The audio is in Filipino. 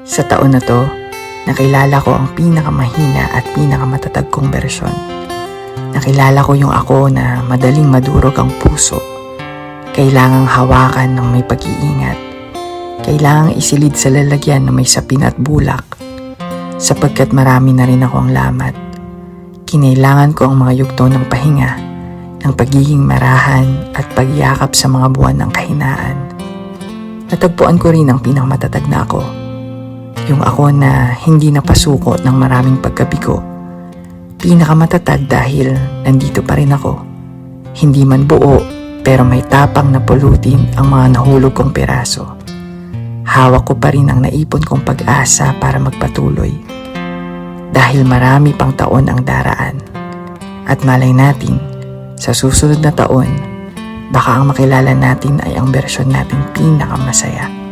Sa taon na to, nakilala ko ang pinakamahina at pinakamatatag kong bersyon. Nakilala ko yung ako na madaling madurog ang puso. Kailangang hawakan ng may pag-iingat. Kailangang isilid sa lalagyan na may sapin at bulak. Sapagkat marami na rin akong lamat. Kinailangan ko ang mga yugto ng pahinga, ng pagiging marahan at pagyakap sa mga buwan ng kahinaan. Natagpuan ko rin ang pinakamatatag na ako. Yung ako na hindi napasuko ng maraming pagkabigo. Pinakamatatag dahil nandito pa rin ako. Hindi man buo pero may tapang na pulutin ang mga nahulog kong piraso. Hawak ko pa rin ang naipon kong pag-asa para magpatuloy. Dahil marami pang taon ang daraan. At malay natin, sa susunod na taon, baka ang makilala natin ay ang bersyon nating pinakamasaya.